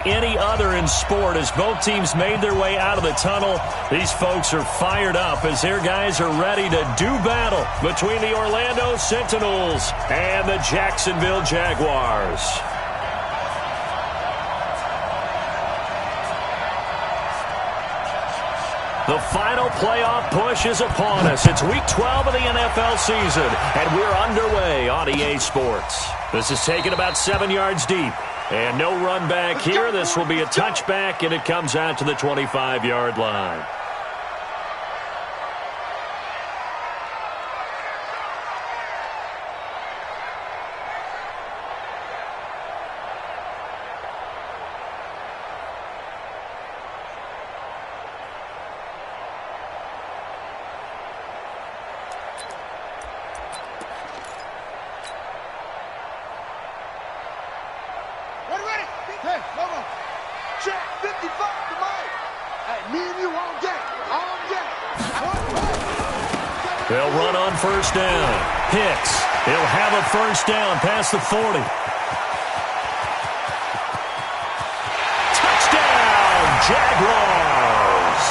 Any other in sport. As both teams made their way out of the tunnel, these folks are fired up as their guys are ready to do battle between the Orlando Sentinels and the Jacksonville Jaguars. The final playoff push is upon us. It's Week 12 of the NFL season, and we're underway on EA Sports. This is taken about 7 yards deep. And no run back here. This will be a touchback, and it comes out to the 25-yard line. They'll run on first down. Hicks. He'll have a first down past the 40. Touchdown, Jaguars.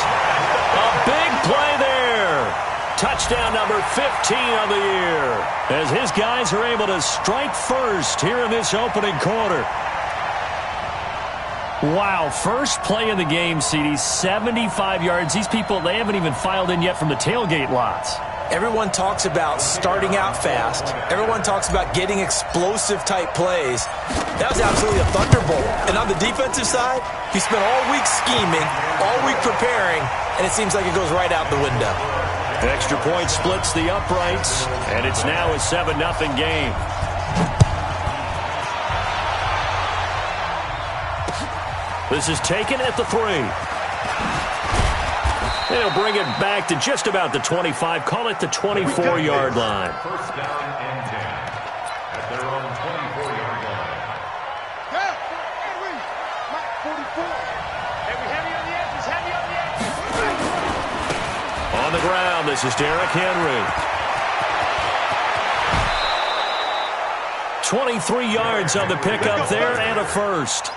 A big play there. Touchdown number 15 of the year. As his guys are able to strike first here in this opening quarter. Wow, first play in the game, CD, 75 yards. These people, they haven't even filed in yet from the tailgate lots. Everyone talks about starting out fast. Everyone talks about getting explosive-type plays. That was absolutely a thunderbolt. And on the defensive side, he spent all week scheming, all week preparing, and it seems like it goes right out the window. Extra point splits the uprights, and it's now a 7-0 game. This is taken at the 3. They'll bring it back to just about the 25. Call it the 24-yard line. First down and 10 at their own 24-yard line. Mike 44. Heavy on the edges, heavy on the edges. On the ground, this is Derrick Henry. 23 yards on the pickup there and a first.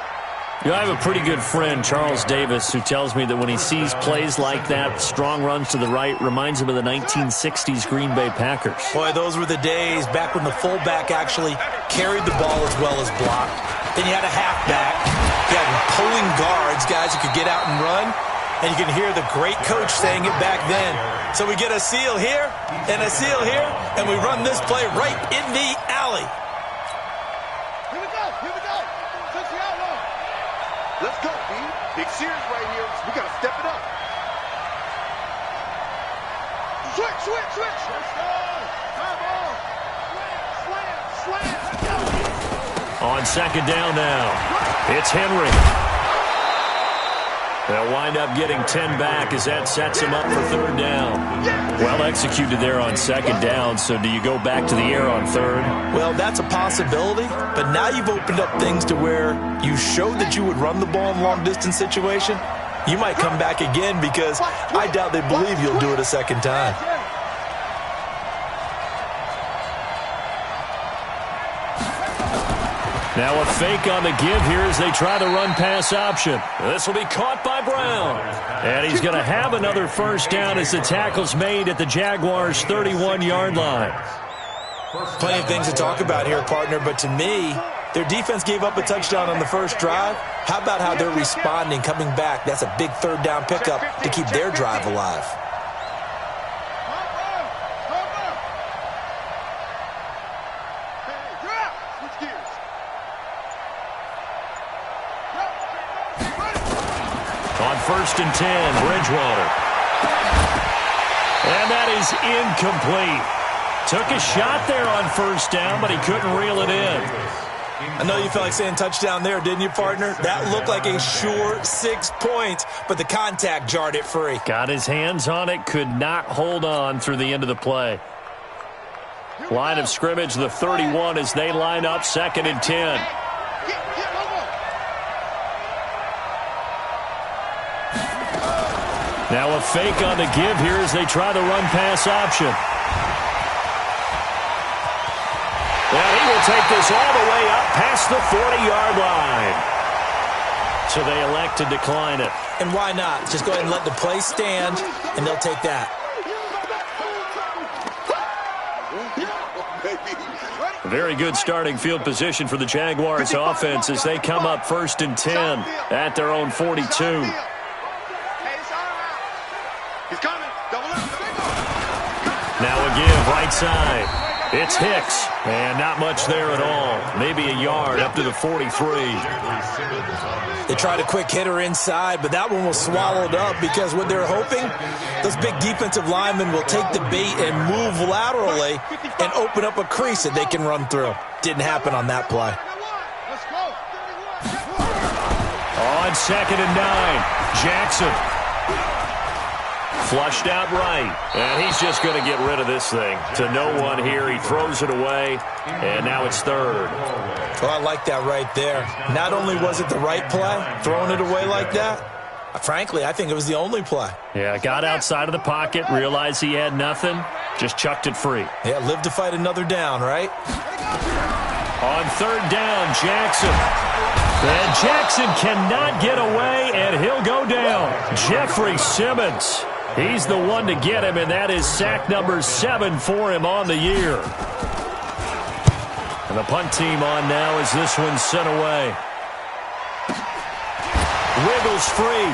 You know, I have a pretty good friend, Charles Davis, who tells me that when he sees plays like that, strong runs to the right, reminds him of the 1960s Green Bay Packers. Boy, those were the days back when the fullback actually carried the ball as well as blocked. Then you had a halfback. You had pulling guards, guys who could get out and run. And you can hear the great coach saying it back then. So we get a seal here and a seal here, and we run this play right in the alley. Here we go. Touch the outlaw. Let's go, B. Big series right here. We got to step it up. Switch. Let's go. Come on. Slam. On second down now, it's Henry. They'll wind up getting 10 back as that sets him up for third down. Well executed there on second down, so do you go back to the air on third? Well, that's a possibility, but now you've opened up things to where you showed that you would run the ball in long-distance situation. You might come back again because I doubt they believe you'll do it a second time. Now a fake on the give here as they try the run-pass option. This will be caught by Brown. And he's going to have another first down as the tackle's made at the Jaguars' 31-yard line. Plenty of things to talk about here, partner, but to me, their defense gave up a touchdown on the first drive. How about how they're responding, coming back? That's a big third down pickup to keep their drive alive. On first and 10, Bridgewater. And that is incomplete. Took a shot there on first down, but he couldn't reel it in. I know you felt like saying touchdown there, didn't you, partner? That looked like a sure 6 points, but the contact jarred it free. Got his hands on it, could not hold on through the end of the play. Line of scrimmage, the 31, as they line up second and 10. Now a fake on the give here as they try the run-pass option. And he will take this all the way up past the 40-yard line. So they elect to decline it. And why not? Just go ahead and let the play stand, and they'll take that. Very good starting field position for the Jaguars offense as they come up 1st and 10 at their own 42. Now a give right side. It's Hicks, and not much there at all. Maybe a yard up to the 43. They tried a quick hitter inside, but that one was swallowed up because what they're hoping, those big defensive linemen will take the bait and move laterally and open up a crease that they can run through. Didn't happen on that play. On 2nd and 9, Jackson. Flushed out right, and he's just going to get rid of this thing. To no one here, he throws it away, and now it's 3rd. Well, I like that right there. Not only was it the right play, throwing it away like that, frankly, I think it was the only play. Yeah, got outside of the pocket, realized he had nothing, just chucked it free. Yeah, live to fight another down, right? On 3rd down, Jackson. And Jackson cannot get away, and he'll go down. Jeffrey Simmons. He's the one to get him, and that is sack number 7 for him on the year. And the punt team on now as this one's sent away. Wiggles free.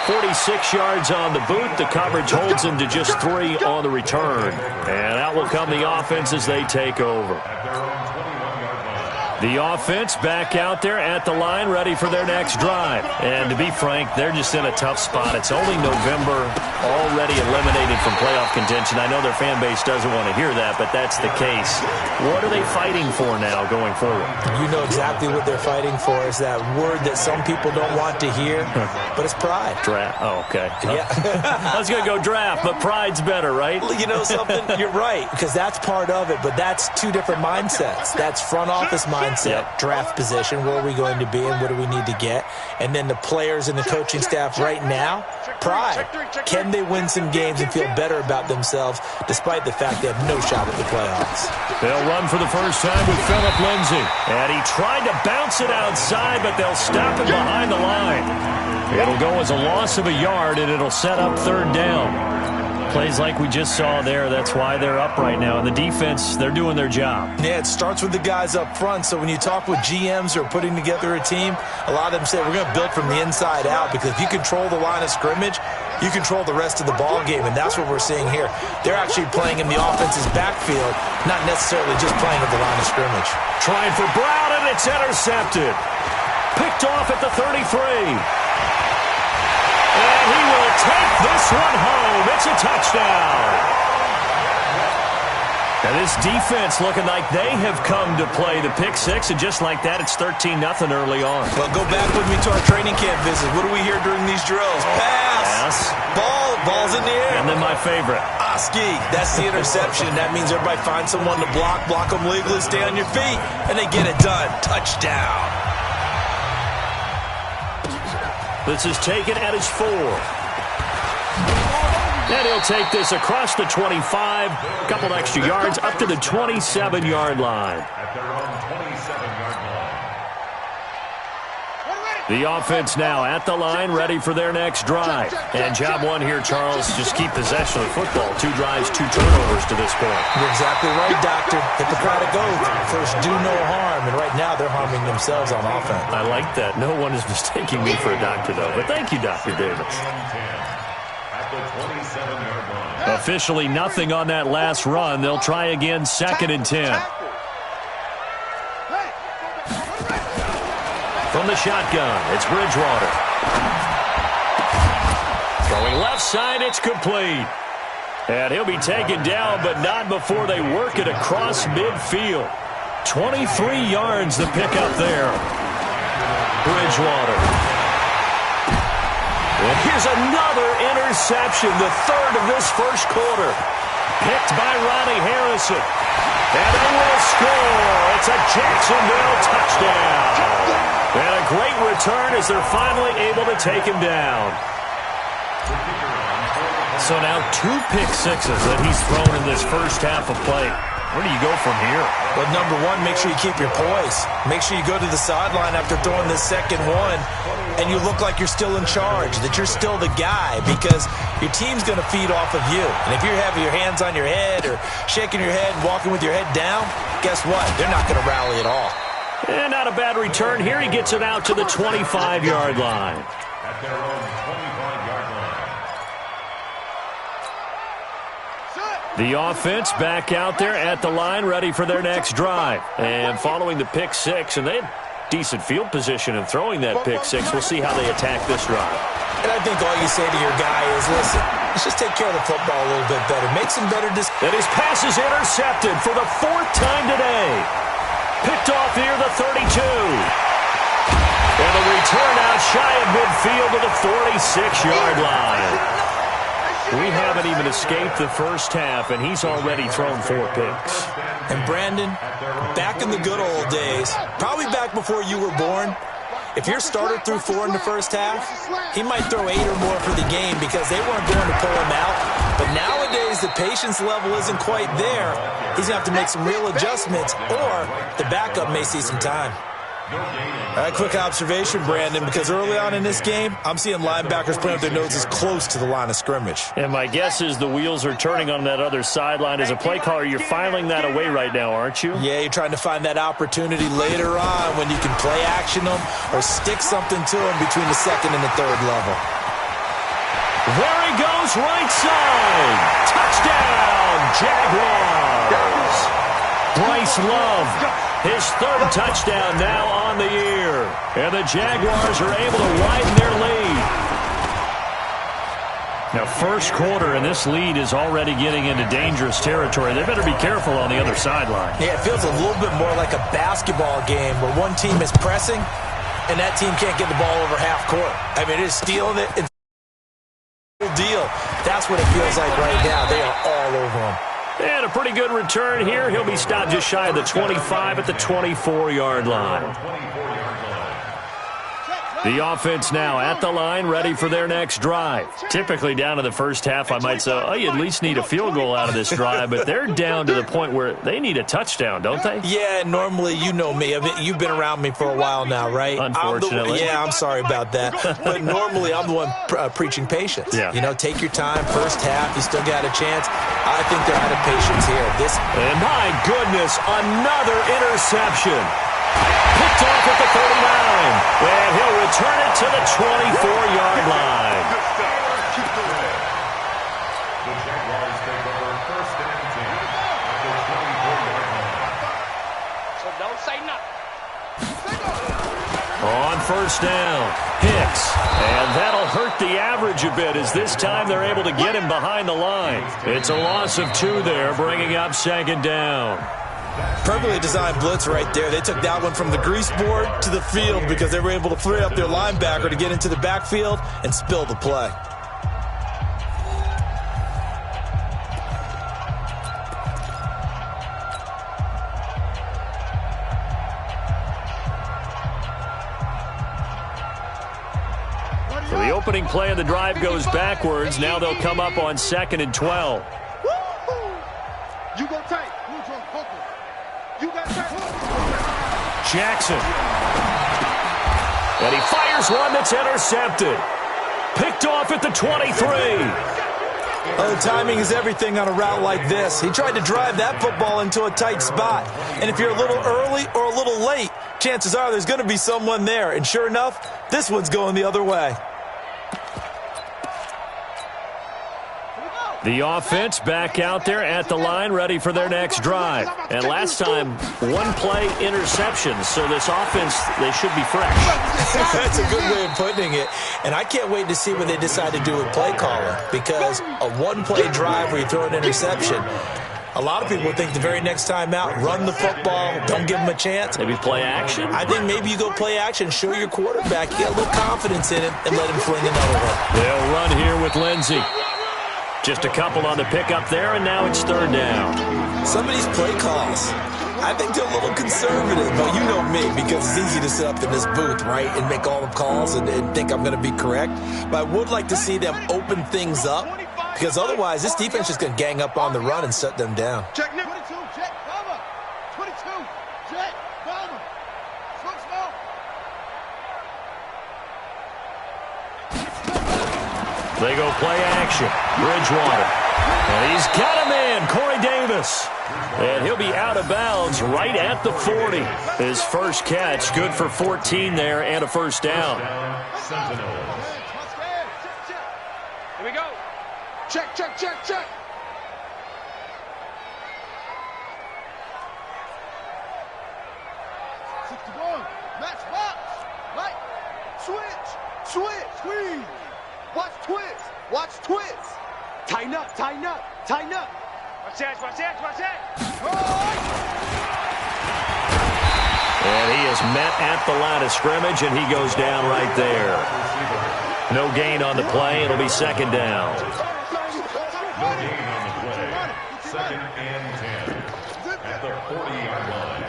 46 yards on the boot. The coverage holds him to just 3 on the return. And out will come the offense as they take over. The offense back out there at the line, ready for their next drive. And to be frank, they're just in a tough spot. It's only November, already eliminated from playoff contention. I know their fan base doesn't want to hear that, but that's the case. What are they fighting for now going forward? You know exactly what they're fighting for. Is that word that some people don't want to hear, but it's pride. Draft. Oh, okay. Yeah. I was going to go draft, but pride's better, right? You know something? You're right, because that's part of it, but that's two different mindsets. That's front office mindset, draft position, where are we going to be and what do we need to get? And then the players and the coaching staff right now, pride. Can they win some games and feel better about themselves despite the fact they have no shot at the playoffs? They'll run for the first time with Phillip Lindsay. And he tried to bounce it outside, but they'll stop him behind the line. It'll go as a loss of a yard, and it'll set up 3rd down. Plays like we just saw there, that's why they're up right now. And the defense, they're doing their job. Yeah, it starts with the guys up front. So when you talk with GMs who are putting together a team, a lot of them say we're going to build from the inside out, because if you control the line of scrimmage, you control the rest of the ball game, and that's what we're seeing here. They're actually playing in the offense's backfield, not necessarily just playing at the line of scrimmage. Trying for Brown, and it's intercepted. Picked off at the 33. And he will take this one home. It's a touchdown. And this defense looking like they have come to play the pick six, and just like that, it's 13-0 early on. Well, go back with me to our training camp visit. What do we hear during these drills? Pass. Ball's in the air. And then my favorite. Oski. That's the interception. That means everybody finds someone to block them legally, stay on your feet, and they get it done. Touchdown. This is taken at his 4. And he'll take this across the 25. A couple extra yards up to the 27-yard line. The offense now at the line, ready for their next drive. And job one here, Charles, just keep possession of the football. 2 drives, 2 turnovers to this point. You're exactly right, Doctor. Hippocratic oath. First, do no harm. And right now, they're harming themselves on offense. I like that. No one is mistaking me for a doctor, though. But thank you, Dr. Davis. Officially nothing on that last run. They'll try again, 2nd and 10. From the shotgun, it's Bridgewater. Throwing left side, it's complete. And he'll be taken down, but not before they work it across midfield. 23 yards to pick up there. Bridgewater. And here's another interception, the 3rd of this first quarter. Picked by Ronnie Harrison. And they will score. It's a Jacksonville touchdown. And a great return as they're finally able to take him down. So now 2 pick sixes that he's thrown in this first half of play. Where do you go from here? Well, number one, make sure you keep your poise. Make sure you go to the sideline after throwing this second one, and you look like you're still in charge, that you're still the guy, because your team's going to feed off of you. And if you're having your hands on your head or shaking your head and walking with your head down, guess what? They're not going to rally at all. And not a bad return here. He gets it out to the 25-yard line. At their own 25-yard line. The offense back out there at the line, ready for their next drive. And following the pick six, and they had decent field position in throwing that pick six. We'll see how they attack this drive. And I think all you say to your guy is, listen, let's just take care of the football a little bit better. Make some better decisions. And his pass is intercepted for the 4th time today. Picked off near the 32. And the return out shy of midfield to the 46-yard line. We haven't even escaped the first half, and he's already thrown 4 picks. And Brandon, back in the good old days, probably back before you were born, if your starter threw 4 in the first half, he might throw 8 or more for the game because they weren't going to pull him out. But nowadays, the patience level isn't quite there. He's going to have to make some real adjustments, or the backup may see some time. All right, quick observation, Brandon, because early on in this game, I'm seeing linebackers playing with their noses close to the line of scrimmage. And my guess is the wheels are turning on that other sideline. As a play caller, you're filing that away right now, aren't you? Yeah, you're trying to find that opportunity later on when you can play action them or stick something to them between the second and the third level. There he goes, right side. Touchdown, Jaguars. Bryce Love, his 3rd touchdown now on the year. And the Jaguars are able to widen their lead. Now, first quarter, and this lead is already getting into dangerous territory. They better be careful on the other sideline. Yeah, it feels a little bit more like a basketball game where one team is pressing and that team can't get the ball over half court. I mean, it is stealing it. It's a deal. That's what it feels like right now. They are all over them. And a pretty good return here. He'll be stopped just shy of the 25 at the 24-yard line. The offense now at the line, ready for their next drive. Typically down to the first half, I might say, oh, you at least need a field goal out of this drive, but they're down to the point where they need a touchdown, don't they? Yeah, normally, you know me. I mean, you've been around me for a while now, right? Unfortunately. I'm sorry about that. But normally, I'm the one preaching patience. Yeah. You know, take your time, first half, you still got a chance. I think they're out of patience here. And my goodness, another interception. Picked off at the 39, and he'll return it to the 24-yard line. The Jaguars take over 1st and 10 at the 24-yard line. So don't say nothing. On first down, Hicks, and that'll hurt the average a bit as this time they're able to get him behind the line. It's a loss of 2 there, bringing up 2nd down. Perfectly designed blitz right there. They took that one from the grease board to the field because they were able to free up their linebacker to get into the backfield and spill the play. So the opening play of the drive goes backwards. Now they'll come up on 2nd and 12. You go tight. You got tight. Jackson. And he fires one that's intercepted. Picked off at the 23. Oh, timing is everything on a route like this. He tried to drive that football into a tight spot. And if you're a little early or a little late, chances are there's going to be someone there. And sure enough, this one's going the other way. The offense back out there at the line, ready for their next drive. And last time, 1-play interception. So this offense, they should be fresh. That's a good way of putting it. And I can't wait to see what they decide to do with play calling. Because a 1-play drive where you throw an interception, a lot of people think the very next time out, run the football, don't give them a chance. Maybe play action? I think maybe you go play action, show your quarterback, you get a little confidence in it, and let him fling another one. They'll run here with Lindsey. Just a couple on the pickup there, and now it's 3rd down. Some of these play calls, I think they're a little conservative, but you know me, because it's easy to sit up in this booth, right, and make all the calls and think I'm going to be correct. But I would like to see them open things up, because otherwise this defense is going to gang up on the run and shut them down. Check. They go play action. Bridgewater. And he's got him in. Corey Davis. And he'll be out of bounds right at the 40. His first catch, good for 14 there and a first down. Here we go. Check, check, check, check. Match box. Right. Switch. Switch. Squeeze. Watch twist. Watch twist. Tighten up. Tighten up. Tighten up. Watch that. Watch that. Watch that. And he is met at the line of scrimmage, and he goes down right there. No gain on the play. It'll be second down. No gain on the play. Second and 10 at the 40-yard line.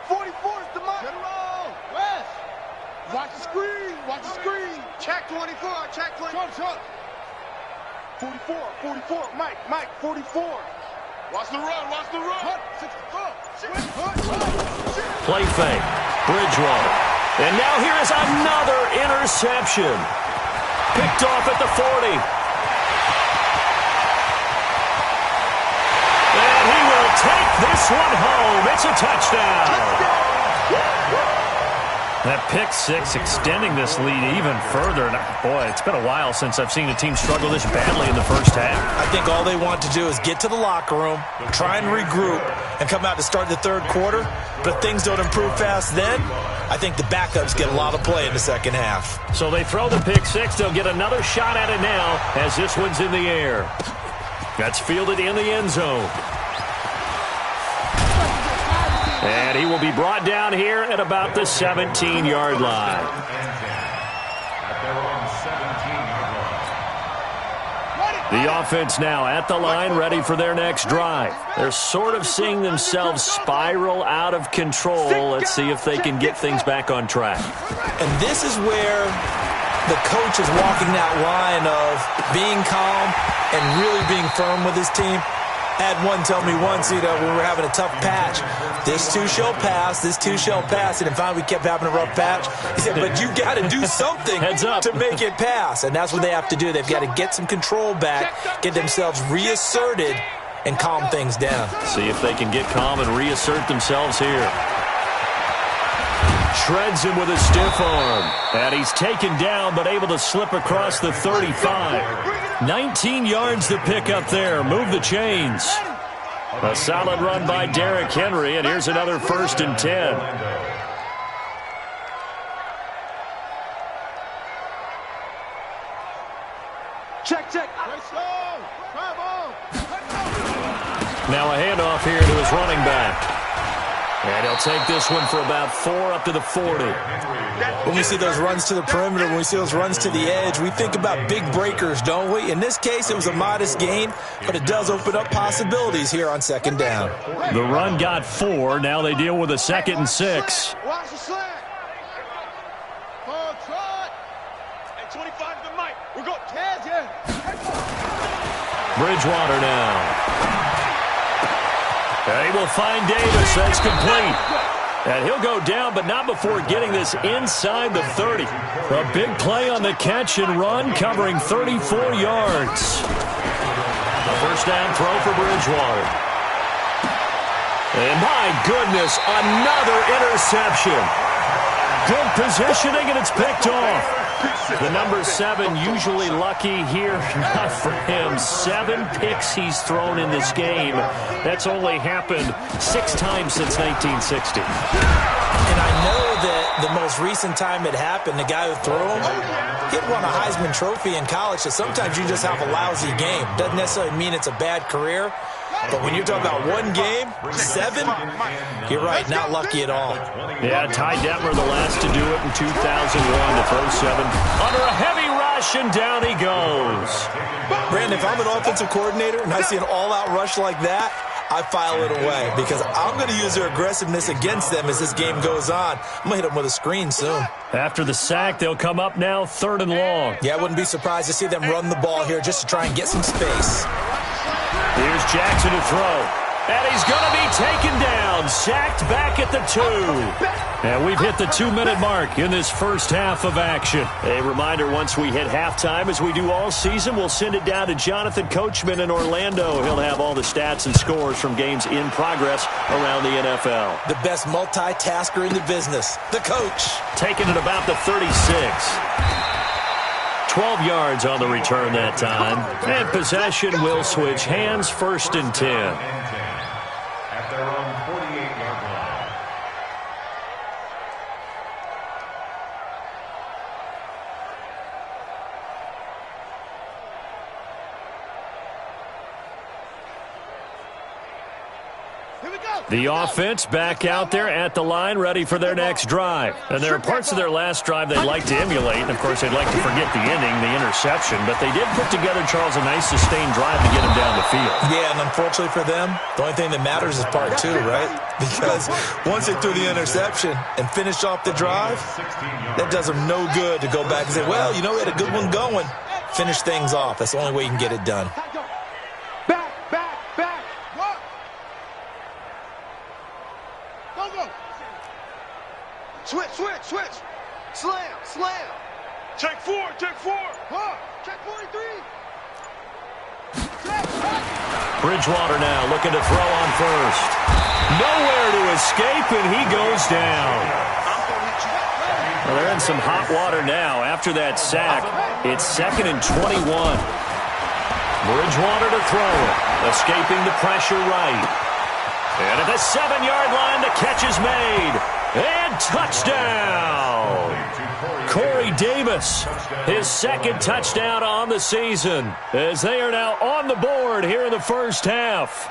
44 is the mark. Get around. West. Watch the screen. Watch the screen. Check 24. Check 24. Short. 44. 44. Mike. 44. Watch the run. Watch the run. 64. Play fake. Bridgewater. And now here is another interception. Picked off at the 40. And he will take this one home. It's a touchdown. That pick six extending this lead even further. And boy, it's been a while since I've seen a team struggle this badly in the first half. I think all they want to do is get to the locker room, try and regroup, and come out to start the third quarter. But if things don't improve fast then, I think the backups get a lot of play in the second half. So they throw the pick six. They'll get another shot at it now as this one's in the air. That's fielded in the end zone. And he will be brought down here at about the 17-yard line. The offense now at the line, ready for their next drive. They're sort of seeing themselves spiral out of control. Let's see if they can get things back on track. And this is where the coach is walking that line of being calm and really being firm with his team. Had one tell me once, when we were having a tough patch, this too shall pass, this too shall pass. And finally we kept having a rough patch. He said, but you got to do something to make it pass. And that's what they have to do. They've got to get some control back, get themselves reasserted, and calm things down. See if they can get calm and reassert themselves here. Shreds him with a stiff arm. And he's taken down, but able to slip across the 35. 19 yards to pick up there. Move the chains. A solid run by Derrick Henry, and here's another 1st and 10. Check. Now a handoff here to his running back. And he'll take this one for about 4 up to the 40. When we see those runs to the perimeter, when we see those runs to the edge, we think about big breakers, don't we? In this case, it was a modest gain, but it does open up possibilities here on second down. The run got 4. Now they deal with a 2nd and 6. Watch the slack. Full trot. And 25 to the mic. We're going. Bridgewater now. And he will find Davis. That's complete. And he'll go down, but not before getting this inside the 30. A big play on the catch and run, covering 34 yards. A first down throw for Bridgewater. And my goodness, another interception. Good positioning, and it's picked off. The number 7 usually lucky here. Not for him. 7 picks he's thrown in this game. That's only happened 6 times since 1960. And I know that the most recent time it happened, the guy who threw him, he'd won a Heisman Trophy in college, so sometimes you just have a lousy game. Doesn't necessarily mean it's a bad career. But when you're talking about one game, 7, you're right, not lucky at all. Yeah, Ty Detmer, the last to do it in 2001 to throw 7. Under a heavy rush, and down he goes. Brandon, if I'm an offensive coordinator and I see an all-out rush like that, I file it away because I'm going to use their aggressiveness against them as this game goes on. I'm going to hit them with a screen soon. After the sack, they'll come up now 3rd and long. Yeah, I wouldn't be surprised to see them run the ball here just to try and get some space. Here's Jackson to throw. And he's going to be taken down, sacked back at the 2. And we've hit the 2-minute mark in this first half of action. A reminder, once we hit halftime, as we do all season, we'll send it down to Jonathan Coachman in Orlando. He'll have all the stats and scores from games in progress around the NFL. The best multitasker in the business, the coach. Taking it about the 36. 12 yards on the return that time. And possession will switch hands, 1st and 10. At their own 48-yard line. The offense back out there at the line, ready for their next drive. And there are parts of their last drive they'd like to emulate. And, of course, they'd like to forget the ending, the interception. But they did put together, Charles, a nice sustained drive to get him down the field. Yeah, and unfortunately for them, the only thing that matters is part 2, right? Because once they threw the interception and finished off the drive, that does them no good to go back and say, well, you know, we had a good one going. Finish things off. That's the only way you can get it done. Switch. Slam. Check 4. Check 43. Bridgewater now looking to throw on first. Nowhere to escape, and he goes down. Well, they're in some hot water now. After that sack, it's 2nd and 21. Bridgewater to throw it. Escaping the pressure right. And at the 7-yard line, the catch is made. And touchdown! Corey Davis, his 2nd touchdown on the season, as they are now on the board here in the first half.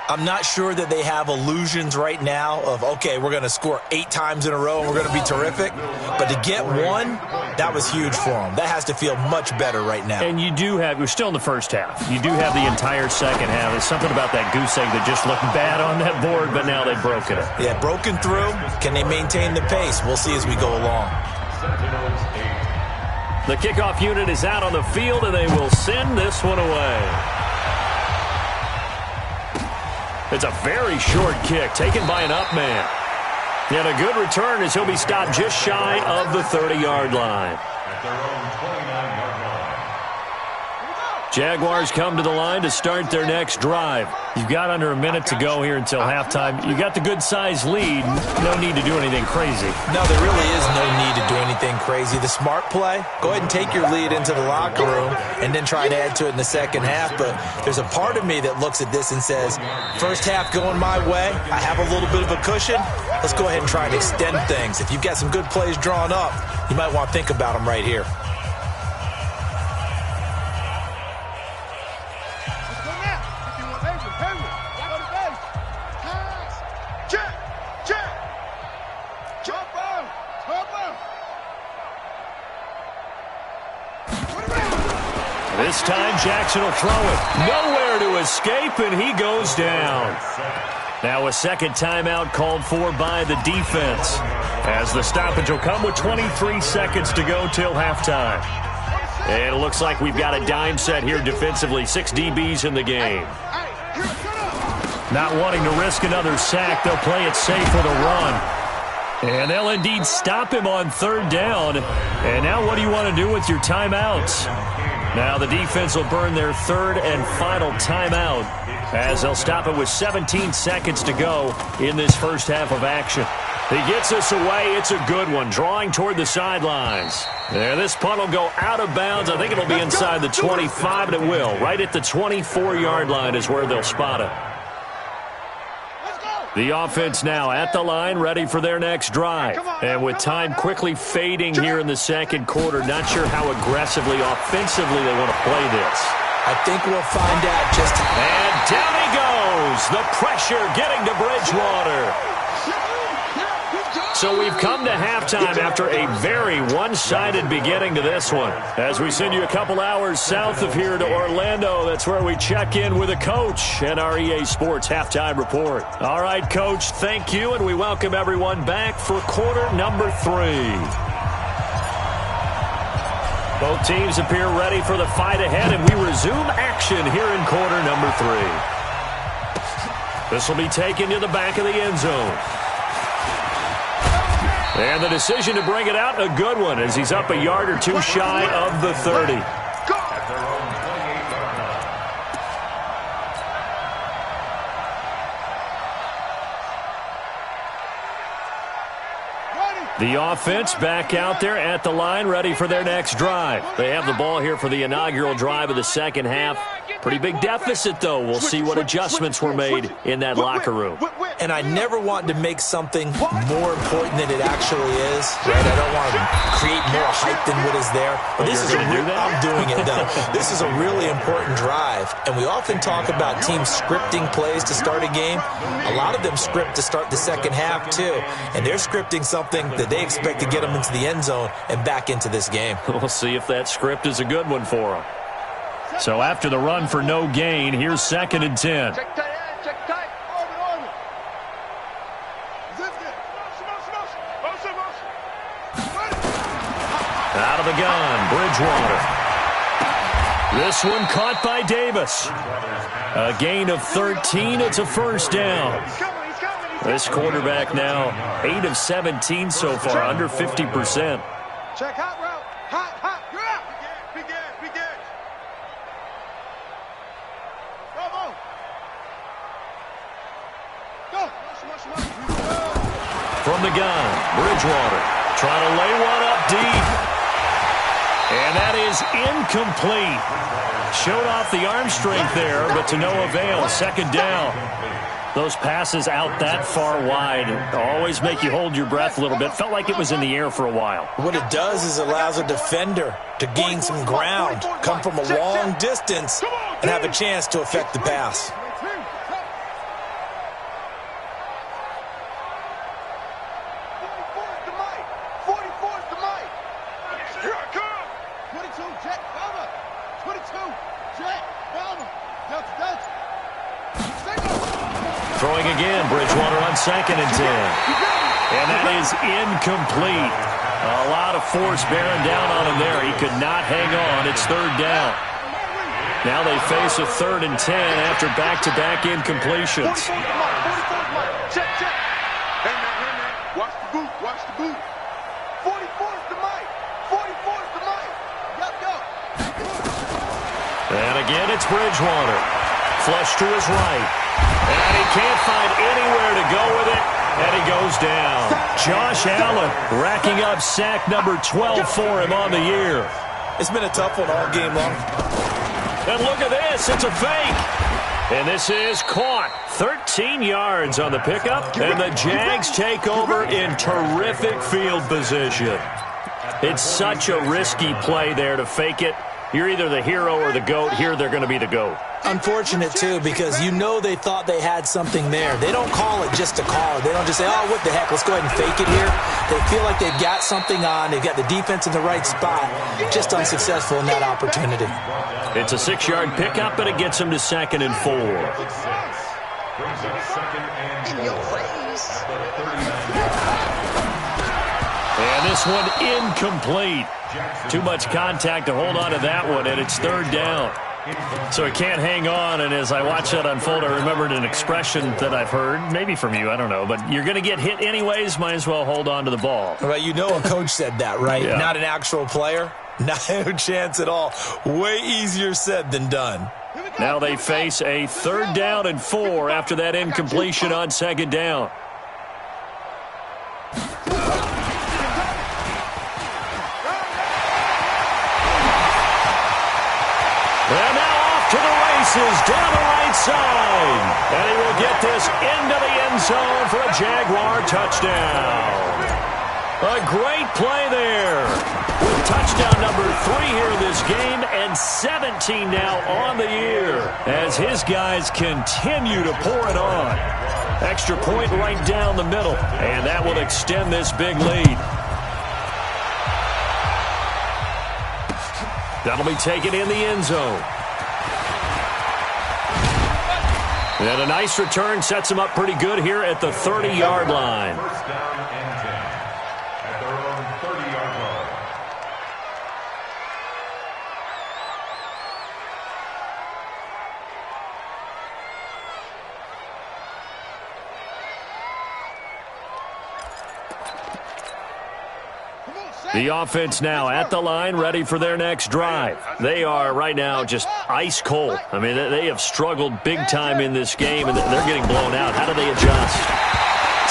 I'm not sure that they have illusions right now of, okay, we're going to score 8 times in a row and we're going to be terrific. But to get one, that was huge for them. That has to feel much better right now. And you do have, we're still in the first half. You do have the entire second half. There's something about that goose egg that just looked bad on that board, but now they've broken it. Yeah, broken through. Can they maintain the pace? We'll see as we go along. The kickoff unit is out on the field, and they will send this one away. It's a very short kick taken by an up man. And a good return as he'll be stopped just shy of the 30-yard line. At their own 29-yard line. Jaguars come to the line to start their next drive. You've got under a minute to go here until halftime. You got the good-sized lead. No need to do anything crazy. No, there really is no need to do anything crazy. The smart play, go ahead and take your lead into the locker room and then try and add to it in the second half. But there's a part of me that looks at this and says, first half going my way, I have a little bit of a cushion. Let's go ahead and try and extend things. If you've got some good plays drawn up, you might want to think about them right here. This time Jackson will throw it. Nowhere to escape, and he goes down. Now a second timeout called for by the defense, as the stoppage will come with 23 seconds to go till halftime. And it looks like we've got a dime set here defensively. 6 DBs in the game. Not wanting to risk another sack, they'll play it safe with a run. And they'll indeed stop him on 3rd down. And now what do you want to do with your timeouts? Now the defense will burn their 3rd and final timeout, as they'll stop it with 17 seconds to go in this first half of action. He gets us away. It's a good one, drawing toward the sidelines. There, this punt will go out of bounds. I think it'll be inside the 25, and it will. Right at the 24-yard line is where they'll spot it. The offense now at the line, ready for their next drive. And with time quickly fading here in the second quarter, not sure how aggressively, offensively they want to play this. I think we'll find out just... And down he goes. The pressure getting to Bridgewater. So we've come to halftime after a very one-sided beginning to this one. As we send you a couple hours south of here to Orlando, that's where we check in with a coach and our EA Sports halftime report. All right, Coach, thank you, and we welcome everyone back for quarter number 3. Both teams appear ready for the fight ahead, and we resume action here in quarter number 3. This will be taken to the back of the end zone. And the decision to bring it out, a good one, as he's up a yard or two shy of the 30. At their own 28-yard line. The offense back out there at the line, ready for their next drive. They have the ball here for the inaugural drive of the second half. Pretty big deficit, though. We'll see what adjustments were made in that locker room. And I never want to make something more important than it actually is. Right? I don't want to create more hype than what is there. But this is I'm doing it, though. This is a really important drive. And we often talk about teams scripting plays to start a game. A lot of them script to start the second half, too. And they're scripting something that they expect to get them into the end zone and back into this game. We'll see if that script is a good one for them. So after the run for no gain, here's 2nd and 10. Check tight, check tight. Orbit. Out of the gun, Bridgewater. This one caught by Davis. A gain of 13. It's a first down. This quarterback now 8 of 17 so far, under 50%. Check hot route. Hot. You're out. Big edge. Bravo. Go. From the gun, Bridgewater trying to lay one up deep. And that is incomplete. Showed off the arm strength there, but to no avail. Second down. Those passes out that far wide always make you hold your breath a little bit. Felt like it was in the air for a while. What it does is allows a defender to gain some ground, come from a long distance, and have a chance to affect the pass. Throwing again, Bridgewater on 2nd and 10. And that is incomplete. A lot of force bearing down on him there. He could not hang on. It's 3rd down. Now they face a 3rd and 10 after back-to-back incompletions. Check. Hey, man. Watch the boot. 44's the mic. 44's the mic. Go. And again, it's Bridgewater. Flush to his right. And he can't find anywhere to go with it. And he goes down. Josh Allen racking up sack number 12 for him on the year. It's been a tough one all game long. And look at this. It's a fake. And this is caught. 13 yards on the pickup. And the Jags take over in terrific field position. It's such a risky play there to fake it. You're either the hero or the GOAT. Here they're going to be the GOAT. Unfortunate, too, because you know they thought they had something there. They don't call it just to call it. They don't just say, oh, what the heck, let's go ahead and fake it here. They feel like they've got something on. They've got the defense in the right spot. Just unsuccessful in that opportunity. It's a 6-yard pickup, and it gets them to 2nd and 4. Brings up 2nd and 4. In your face. And this one incomplete. Too much contact to hold on to that one, and it's 3rd down. So he can't hang on, and as I watch that unfold, I remembered an expression that I've heard, maybe from you, I don't know, but you're going to get hit anyways, might as well hold on to the ball. Well, you know a coach said that, right? Yeah. Not an actual player. No chance at all. Way easier said than done. Now they face a 3rd down and 4 after that incompletion on 2nd down. And now off to the races down the right side. And he will get this into the end zone for a Jaguar touchdown. A great play there. With touchdown number 3 here in this game and 17 now on the year as his guys continue to pour it on. Extra point right down the middle, and that will extend this big lead. That'll be taken in the end zone. And a nice return sets him up pretty good here at the 30-yard line. First down and 10 at their own 30-yard line. The offense now at the line, ready for their next drive. They are right now just ice cold. I mean, they have struggled big time in this game, and they're getting blown out. How do they adjust?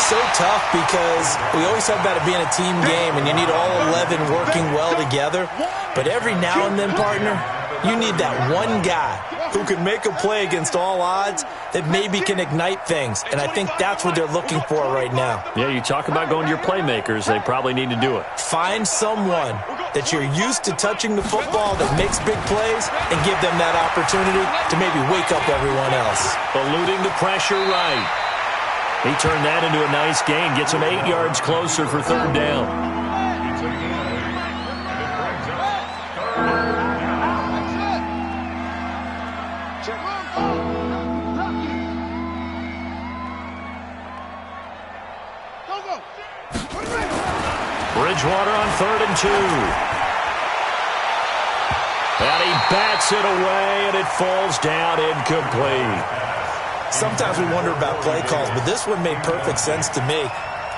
So tough because we always talk about it being a team game, and you need all 11 working well together. But every now and then, partner, you need that one guy who can make a play against all odds that maybe can ignite things. And I think that's what they're looking for right now. Yeah, you talk about going to your playmakers. They probably need to do it. Find someone that you're used to touching the football that makes big plays and give them that opportunity to maybe wake up everyone else. Eluding the pressure right. He turned that into a nice gain. Gets him 8 yards closer for third down. Bridgewater on 3rd and 2. And he bats it away, and it falls down incomplete. Sometimes we wonder about play calls, but this one made perfect sense to me.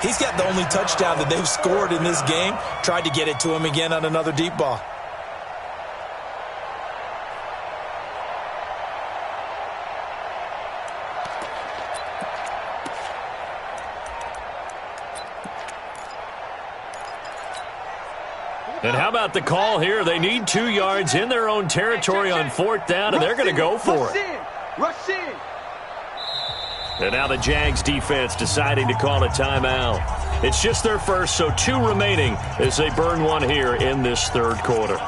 He's got the only touchdown that they've scored in this game. Tried to get it to him again on another deep ball. And how about the call here? They need 2 yards in their own territory on 4th down, and they're going to go for it. Rush in. And now the Jags defense deciding to call a timeout. It's just their first, so 2 remaining as they burn one here in this 3rd quarter.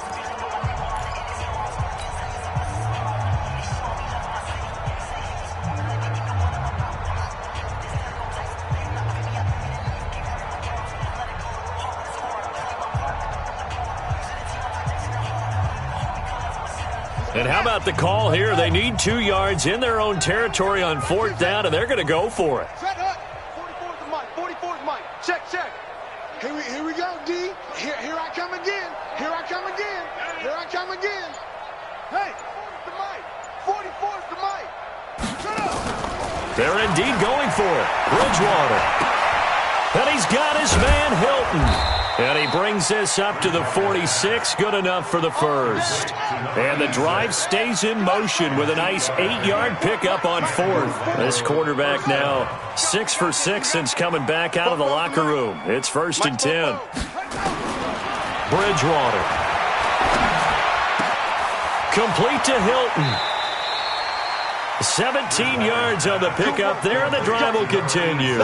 And how about the call here? They need 2 yards in their own territory on 4th down, and they're going to go for it. 44's the mic. 44's mic. Check. Here we go, D. Here I come again. Here I come again. Hey, the mic. 44's the mic. Shut up. They're indeed going for it. Bridgewater. And he's got his man Hilton. And he brings this up to the 46. Good enough for the first. And the drive stays in motion with a nice 8-yard pickup on 4th. This quarterback now 6 for 6 since coming back out of the locker room. It's 1st and 10. Bridgewater. Complete to Hilton. 17 yards on the pickup there, and the drive will continue.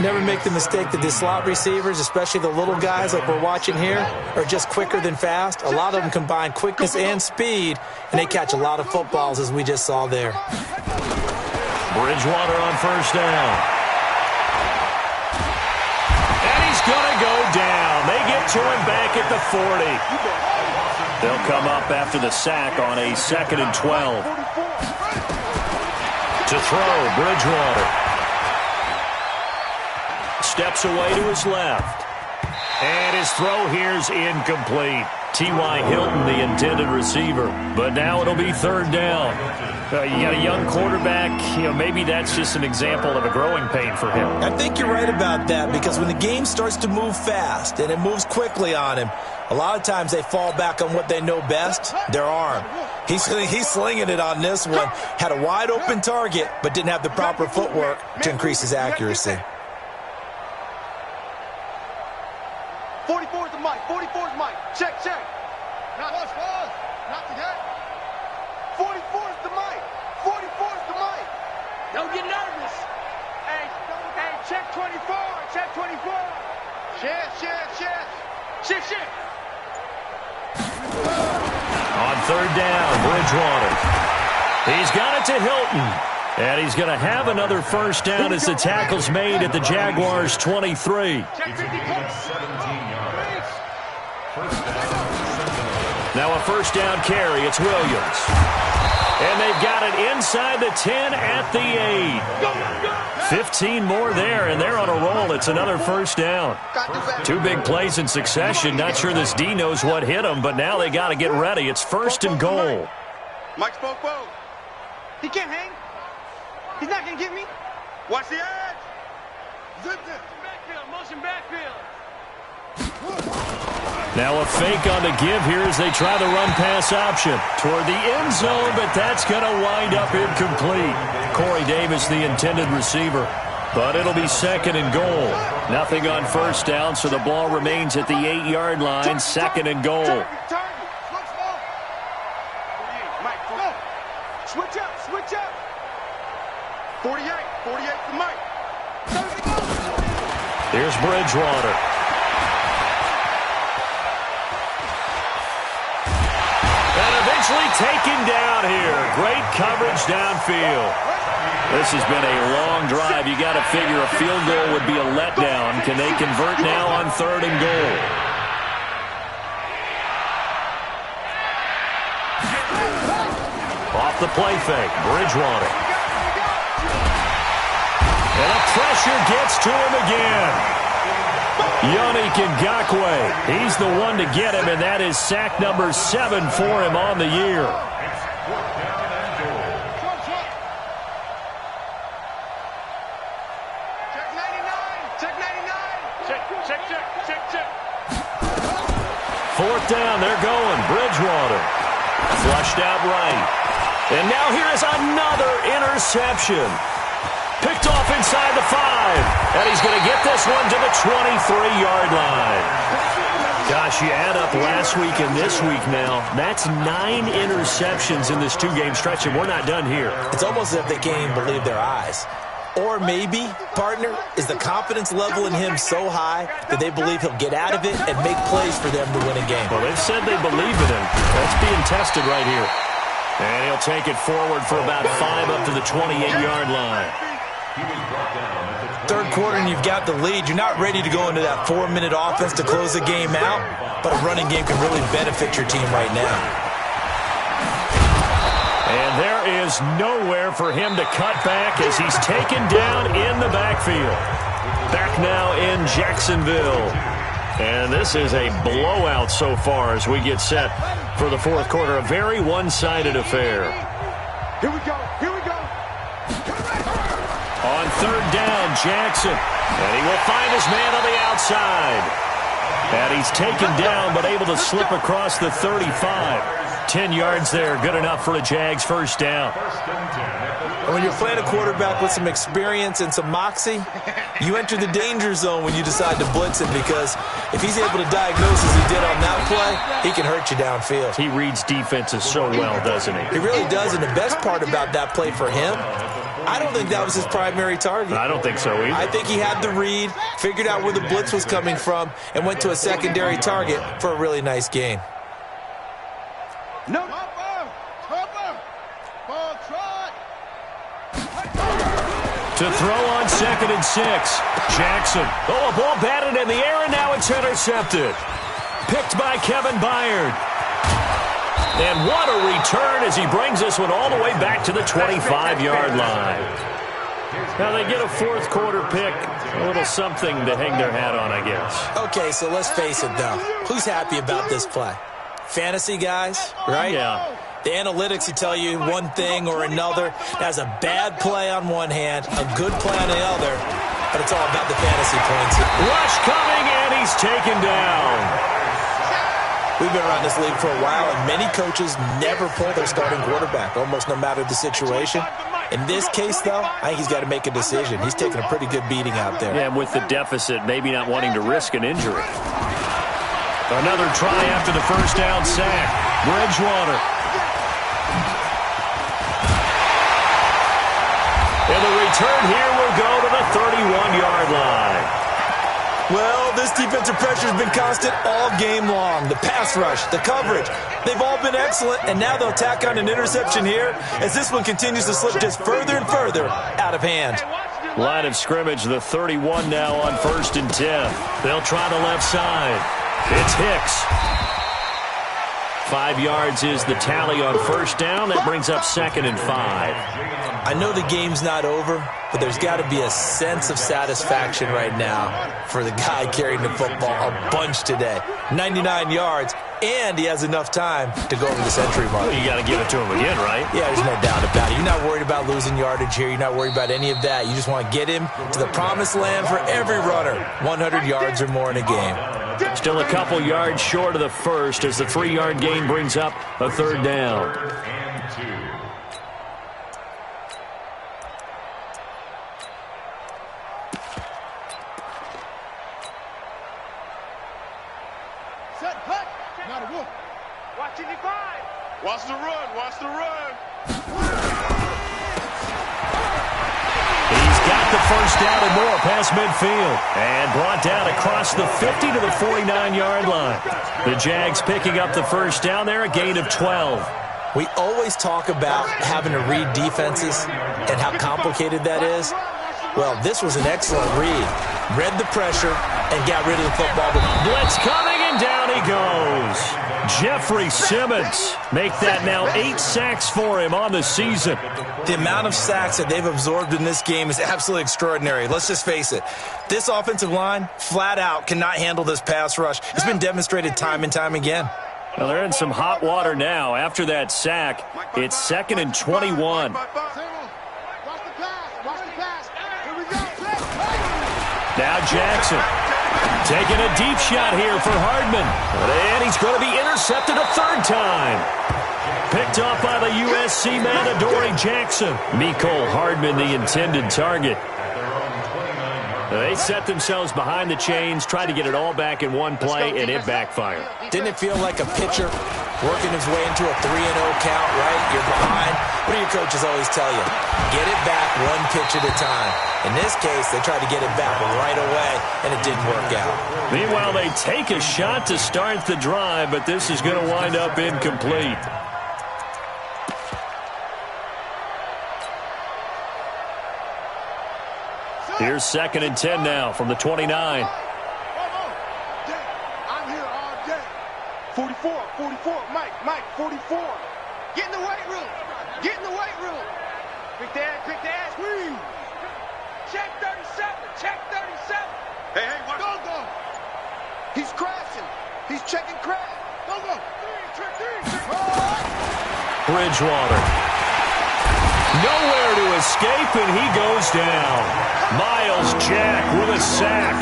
Never make the mistake that the slot receivers, especially the little guys like we're watching here, are just quicker than fast. A lot of them combine quickness and speed, and they catch a lot of footballs, as we just saw there. Bridgewater on 1st down. And he's going to go down. They get to him back at the 40. They'll come up after the sack on a 2nd and 12. To throw, Bridgewater. Steps away to his left. And his throw here's incomplete. T.Y. Hilton, the intended receiver. But now it'll be 3rd down. You got a young quarterback. Maybe that's just an example of a growing pain for him. I think you're right about that, because when the game starts to move fast and it moves quickly on him, a lot of times they fall back on what they know best, their arm. He's slinging it on this one. Had a wide open target, but didn't have the proper footwork to increase his accuracy. 44's the mic. 44's mic. Check. Not today. 44's the mic. 44's the mic. Don't get nervous. Hey, check 24. Check 24. Shit. On 3rd down, Bridgewater. He's got it to Hilton. And he's going to have another 1st down as the tackle's made at the Jaguars' 23. Now a 1st down carry. It's Williams. And they've got it inside the 10 at the 8. 15 more there, and they're on a roll. It's another 1st down. 2 big plays in succession. Not sure this D knows what hit him, but now they got to get ready. It's 1st and goal. Mike spoke. He can't hang. He's not going to get me. Watch the edge. Zip this. Backfield. Motion backfield. Now a fake on the give here as they try the run-pass option toward the end zone, but that's going to wind up incomplete. Corey Davis, the intended receiver. But it'll be second and goal. Nothing on first down, so the ball remains at the 8-yard line, second and goal. Switch up, switch up. 48 for Mike. Here's Bridgewater. And eventually taken down here. Great coverage downfield. This has been a long drive. You got to figure a field goal would be a letdown. Can they convert now on third and goal? Off the play fake, Bridgewater. And the pressure gets to him again. Yannick Ngakoue, he's the one to get him, and that is sack number 7 for him on the year. Fourth down, they're going. Bridgewater. Flushed out right. And now here is another interception. Picked off inside the 5. And he's going to get this one to the 23-yard line. Gosh, you add up last week and this week now. That's 9 interceptions in this 2-game stretch, and we're not done here. It's almost as if they can't even believe their eyes. Or maybe, partner, is the confidence level in him so high that they believe he'll get out of it and make plays for them to win a game. Well, they've said they believe in him. That's being tested right here. And he'll take it forward for about 5 up to the 28-yard line. Third quarter and you've got the lead. You're not ready to go into that 4-minute offense to close the game out, but a running game can really benefit your team right now. And there is nowhere for him to cut back as he's taken down in the backfield. Back now in Jacksonville. And this is a blowout so far as we get set for the fourth quarter. A very one-sided affair. Here we go, here we go. On third down, Jackson. And he will find his man on the outside. And he's taken down but able to slip across the 35. 10 yards there, good enough for a Jags first down. When you're playing a quarterback with some experience and some moxie, you enter the danger zone when you decide to blitz him, because if he's able to diagnose as he did on that play, he can hurt you downfield. He reads defenses so well, doesn't he? He really does, and the best part about that play for him, I don't think that was his primary target. I don't think so either. I think he had the read, figured out where the blitz was coming from, and went to a secondary target for a really nice gain. No. Ball try. To throw on 2nd and 6. Jackson. Oh, a ball batted in the air, and now it's intercepted. Picked by Kevin Byard. And what a return as he brings this one all the way back to the 25-yard line. Now they get a fourth quarter pick. A little something to hang their hat on, I guess. Okay, so let's face it, though. Who's happy about this play? Fantasy guys, right? Yeah. The analytics will tell you one thing or another. That's a bad play on one hand, a good play on the other, but it's all about the fantasy points. Rush coming, and he's taken down. We've been around this league for a while, and many coaches never pull their starting quarterback, almost no matter the situation. In this case, though, I think he's got to make a decision. He's taking a pretty good beating out there. Yeah, and with the deficit, maybe not wanting to risk an injury. Another try after the first down sack. Bridgewater. And the return here will go to the 31-yard line. Well, this defensive pressure has been constant all game long. The pass rush, the coverage, they've all been excellent, and now they'll tack on an interception here as this one continues to slip just further and further out of hand. Line of scrimmage, the 31 now on 1st and 10. They'll try the left side. It's Hicks. 5 yards is the tally on first down. That brings up 2nd and 5. I know the game's not over, but there's got to be a sense of satisfaction right now for the guy carrying the football a bunch today. 99 yards, and he has enough time to go over the century mark. Well, you got to give it to him again, right? Yeah, there's no doubt about it. You're not worried about losing yardage here. You're not worried about any of that. You just want to get him to the promised land for every runner, 100 yards or more in a game. Still a couple yards short of the first as the 3-yard gain brings up a third down. And 2. Set, hut. Not a wolf. Watch it, watch the run, watch the run. He's got the first down and more past midfield. And brought down across the 50 to the 49-yard line. The Jags picking up the first down there, a gain of 12. We always talk about having to read defenses and how complicated that is. Well, this was an excellent read. Read the pressure and got rid of the football. Blitz coming, and down he goes. Jeffrey Simmons make that now 8 sacks for him on the season. The amount of sacks that they've absorbed in this game is absolutely extraordinary. Let's just face it. This offensive line, flat out, cannot handle this pass rush. It's been demonstrated time and time again. Well, they're in some hot water now. After that sack, it's 2nd and 21. Now Jackson taking a deep shot here for Hardman. And he's going to be intercepted a third time. Picked off by the USC man, Adoree Jackson. Mecole Hardman, the intended target. They set themselves behind the chains, tried to get it all back in one play, and it backfired. Didn't it feel like a pitcher working his way into a 3-0 count, right? You're behind. What do your coaches always tell you? Get it back one pitch at a time. In this case, they tried to get it back right away, and it didn't work out. Meanwhile, they take a shot to start the drive, but this is going to wind up incomplete. Here's 2nd and 10 now from the 29. I'm here all day. 44, Mike, 44. Get in the weight room. Get in the weight room. Quick dash, squeeze. Check 37, check 37. Hey, watch. Go. He's crashing. He's checking crash. Go. Trick three. Bridgewater. Nowhere to escape, and he goes down. Myles Jack with a sack.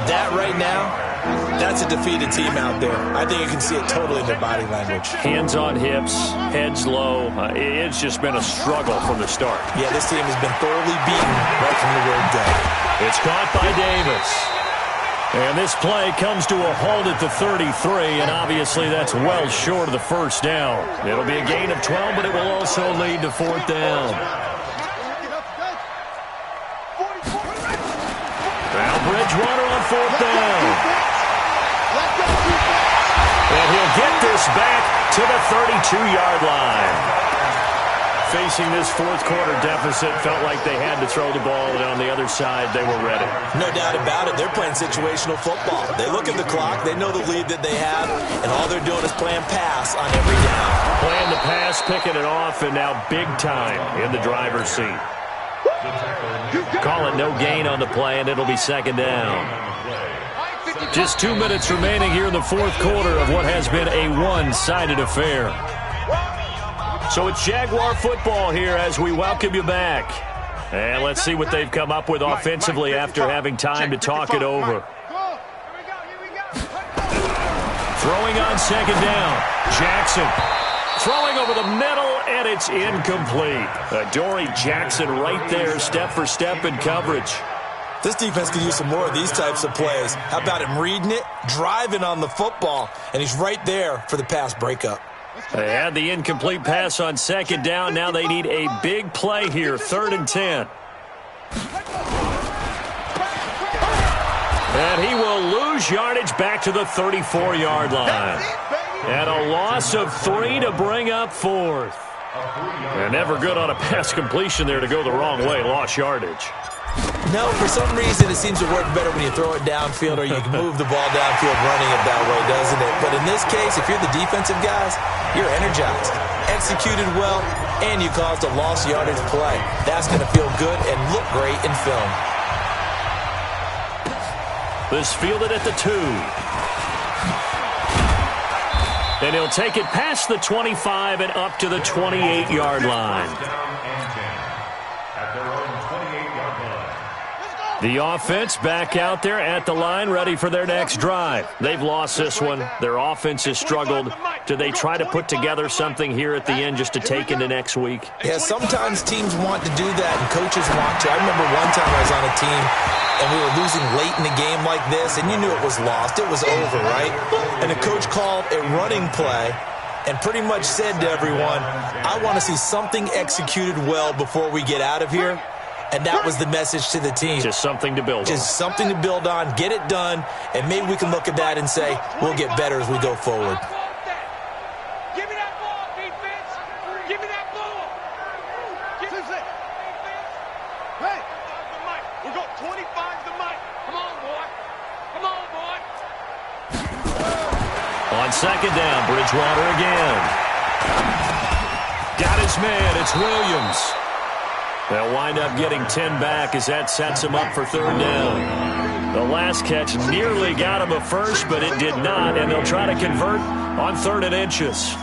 That right now, that's a defeated team out there. I think you can see it totally in their body language. Hands on hips, heads low. It's just been a struggle from the start. Yeah, this team has been thoroughly beaten right from the word go. It's caught by Davis. And this play comes to a halt at the 33, and obviously that's well short of the first down. It'll be a gain of 12, but it will also lead to 4th down. Now Bridgewater on 4th down. And he'll get this back to the 32-yard line. Facing this fourth-quarter deficit, felt like they had to throw the ball, and on the other side, they were ready. No doubt about it. They're playing situational football. They look at the clock. They know the lead that they have, and all they're doing is playing pass on every down. Playing the pass, picking it off, and now big time in the driver's seat. Call it no gain on the play, and it'll be 2nd down. Just 2 minutes remaining here in the fourth quarter of what has been a one-sided affair. So it's Jaguar football here as we welcome you back. And let's see what they've come up with offensively after having time to talk it over. Throwing on 2nd down. Jackson throwing over the middle, and it's incomplete. Adoree Jackson right there, step for step in coverage. This defense could use some more of these types of plays. How about him reading it, driving on the football, and he's right there for the pass breakup. They had the incomplete pass on 2nd down. Now they need a big play here, 3rd and 10. And he will lose yardage back to the 34-yard line. And a loss of 3 to bring up 4th. And never good on a pass completion there to go the wrong way, lost yardage. No, for some reason it seems to work better when you throw it downfield or you can move the ball downfield running it that way, doesn't it? But in this case, if you're the defensive guys, you're energized, executed well, and you caused a lost yardage play. That's going to feel good and look great in film. This fielded at the 2. And he'll take it past the 25 and up to the 28-yard line. The offense back out there at the line, ready for their next drive. They've lost this one. Their offense has struggled. Do they try to put together something here at the end just to take into next week? Yeah, sometimes teams want to do that and coaches want to. I remember one time I was on a team and we were losing late in the game like this, and you knew it was lost. It was over, right? And the coach called a running play and pretty much said to everyone, I want to see something executed well before we get out of here. And that was the message to the team. Just something to build on. Just something to build on, get it done, and maybe we can look at that and say, we'll get better as we go forward. Give me that ball, defense. Give me that ball. Give it. Hey, the mic. We got 25 the mic. Come on, boy. Come on, boy. On second down, Bridgewater again. Got his man. It's Williams. They'll wind up getting 10 back as that sets him up for third down. The last catch nearly got him a first, but it did not, and they'll try to convert on 3rd and inches.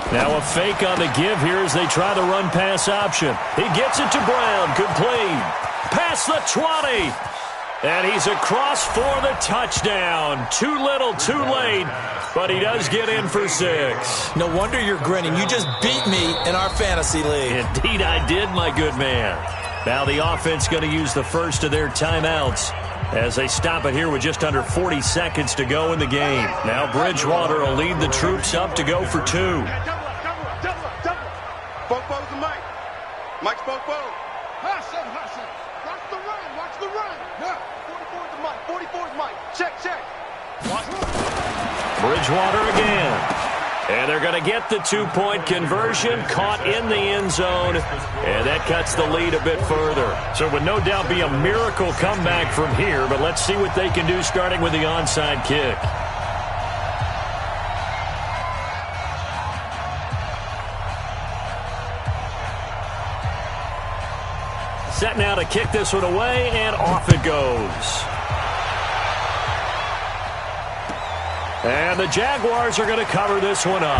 Now a fake on the give here as they try the run-pass option. He gets it to Brown. Complete. Past the 20. And he's across for the touchdown. Too little, too late, but he does get in for 6. No wonder you're grinning. You just beat me in our fantasy league. Indeed I did, my good man. Now the offense going to use the first of their timeouts as they stop it here with just under 40 seconds to go in the game. Now Bridgewater will lead the troops up to go for 2. Double. Bo's the mic. Mike's Bo. Hustle. Watch the run. Yeah. 44's the mic. 44's mic. Check. Bridgewater again. And they're going to get the 2-point conversion, caught in the end zone, and that cuts the lead a bit further. So it would no doubt be a miracle comeback from here, but let's see what they can do starting with the onside kick. Set now to kick this one away, and off it goes. And the Jaguars are going to cover this one up.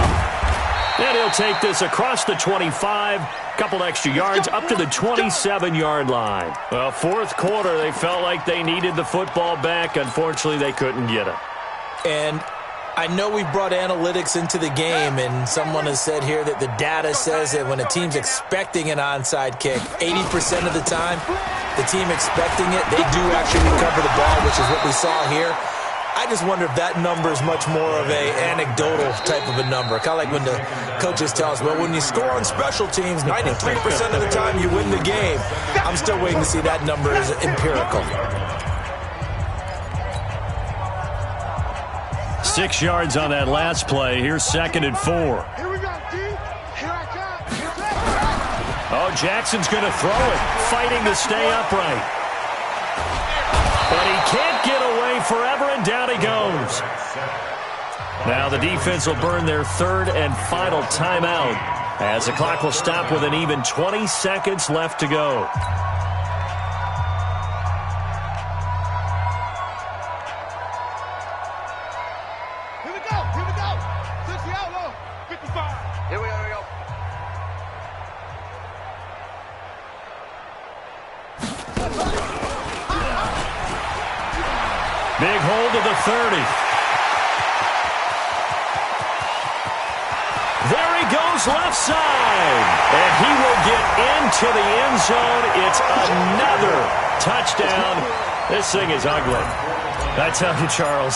And he'll take this across the 25, couple extra yards, up to the 27-yard line. Well, 4th quarter, they felt like they needed the football back. Unfortunately, they couldn't get it. And I know we brought analytics into the game, and someone has said here that the data says that when a team's expecting an onside kick, 80% of the time, the team expecting it, they do actually recover the ball, which is what we saw here. I just wonder if that number is much more of a anecdotal type of a number. Kind of like when the coaches tell us, well, when you score on special teams, 93% of the time you win the game. I'm still waiting to see that number is empirical. 6 yards on that last play. Here's 2nd and 4. Here we go, D. Here I come. Oh, Jackson's going to throw it, fighting to stay upright. But he can't get away forever, and down he goes. Now the defense will burn their 3rd and final timeout as the clock will stop with an even 20 seconds left to go. Here we go. 60 out low. 55. Here we go. Big hold to the 30. There he goes left side. And he will get into the end zone. It's another touchdown. This thing is ugly. I tell you, Charles,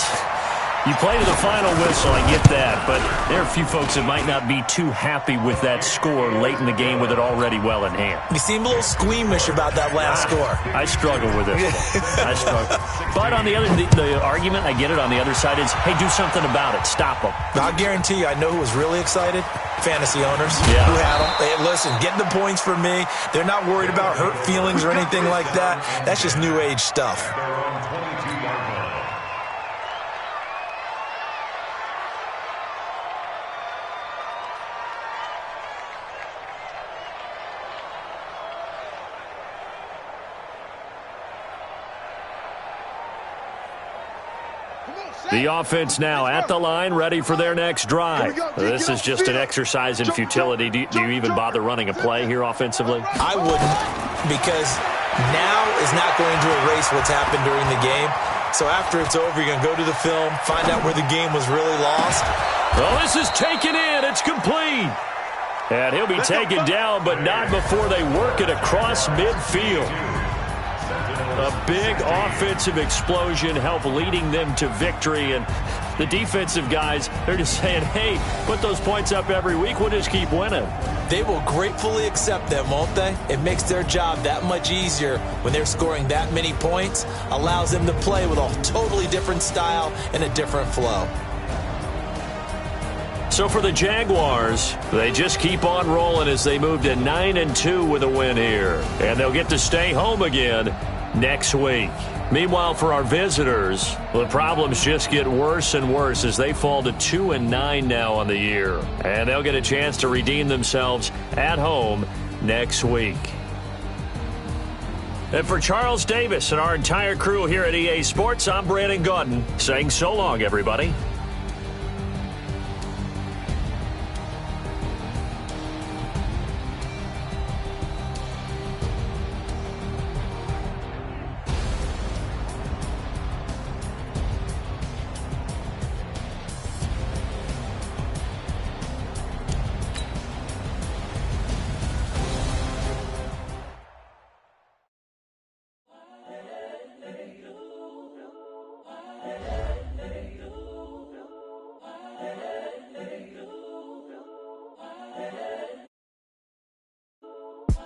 you play to the final whistle, I get that, but there are a few folks that might not be too happy with that score late in the game with it already well in hand. You seem a little squeamish about that last score. I struggle with this one. I struggle. But on the argument, I get it, on the other side is, hey, do something about it. Stop them. I guarantee you, I know who was really excited. Fantasy owners Yeah. who had them. Hey, listen, get the points for me. They're not worried about hurt feelings or anything like that. That's just new age stuff. Come The offense now at the line, ready for their next drive. This is just an exercise in futility. Do you even bother running a play here offensively? I wouldn't, because now is not going to erase what's happened during the game. So after it's over, you're going to go to the film, find out where the game was really lost. Well, this is taken in. It's complete. And he'll be taken down, but not before they work it across midfield. A big offensive explosion helped leading them to victory. And the defensive guys, they're just saying, hey, put those points up every week. We'll just keep winning. They will gratefully accept them, won't they? It makes their job that much easier when they're scoring that many points. Allows them to play with a totally different style and a different flow. So for the Jaguars, they just keep on rolling as they move to 9-2 with a win here. And they'll get to stay home again next week. Meanwhile, for our visitors, the problems just get worse and worse as they fall to 2-9 now on the year. And they'll get a chance to redeem themselves at home next week. And for Charles Davis and our entire crew here at EA Sports, I'm Brandon Gaudin saying so long, everybody.